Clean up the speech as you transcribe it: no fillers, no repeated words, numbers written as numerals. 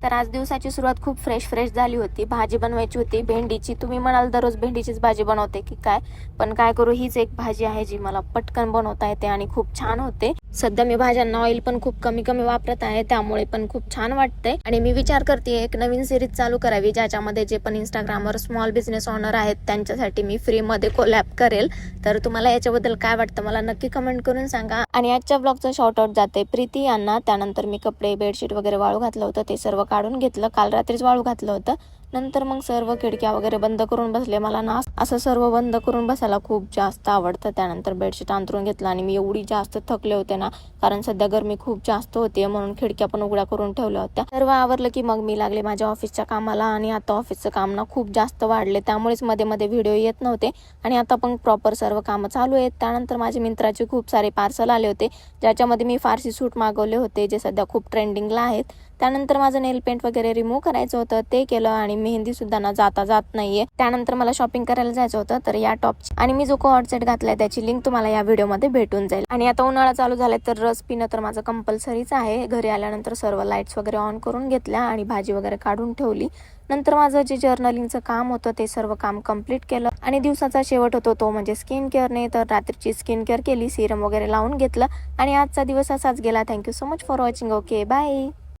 तर आज दिवसाची सुरुवात खूप फ्रेश झाली होती। भाजी बनवायची होती भेंडीची। तुम्ही म्हणाल दररोज भेंडीचीच भाजी बनवते की काय, पण काय करू, हीच एक भाजी आहे जी मला पटकन बनवता येते आणि खूप छान होते। सध्या मी भाज्यांना ऑइल पण खूप कमी वापरत आहे, त्यामुळे पण खूप छान वाटते। आणि मी विचार करते एक नवीन सिरीज चालू करावी, ज्याच्यामध्ये जे पण इंस्टाग्रामवर स्मॉल बिझनेस ओनर आहेत त्यांच्यासाठी मी फ्री मध्ये कोलॅब करेल। तर तुम्हाला याच्याबद्दल काय वाटतं मला नक्की कमेंट करून सांगा। आणि आजच्या ब्लॉगचं शॉर्ट आउट जाते प्रीती यांना। त्यानंतर मी कपडे बेडशीट वगैरे वाळू घातलं होतं, ते सर्व काढून घेतलं, काल रात्रीच वाळू घातलं होतं। नंतर मग सर्व खिडक्या वगैरे बंद करून बसले। मला ना असं सर्व बंद करून बसायला खूप जास्त आवडतं। त्यानंतर बेडशीट अंथरून घेतलं आणि मी एवढी जास्त थकले होते ना, कारण सध्या गरमी खूप जास्त होती, म्हणून खिडक्या पण उघड्या करून ठेवल्या होत्या। सर्व आवरलं की मग मी लागले माझ्या ऑफिसच्या कामाला। आणि आता ऑफिसचं काम ना खूप जास्त वाढले, त्यामुळेच मध्ये व्हिडिओ येत नव्हते। आणि आता पण प्रॉपर सर्व कामं चालू आहेत। त्यानंतर माझे मिंत्राचे खूप सारे पार्सल आले होते, ज्याच्यामध्ये मी फारसी सूट मागवले होते, जे सध्या खूप ट्रेंडिंगला आहेत। त्यानंतर माझं नेल पेंट वगैरे रिमूव्ह करायचं होतं, ते केलं। आणि मेहंदी सुद्धा ना जात नाहीये। त्यानंतर मला शॉपिंग करायला जायचं होतं, तर या टॉपची आणि मी जो कोऑर्ड सेट घातलाय त्याची लिंक तुम्हाला या व्हिडिओमध्ये भेटून जाईल। आणि आता उन्हाळा चालू झालाय, तर रस पिणं तर माझं कंपल्सरीच आहे। घरी आल्यानंतर सर्व लाईट्स वगैरे ऑन करून घेतल्या आणि भाजी वगैरे काढून ठेवली। नंतर माझं जे जर्नलिंगचं काम होतं ते सर्व काम कंप्लीट केलं। आणि दिवसाचा शेवट होतो तो म्हणजे स्किन केअरने, तर रात्रीची स्किन केअर केली, सिरम वगैरे लावून घेतलं। आणि आजचा दिवस असाच गेला। Thank you so much for watching. Okay, bye.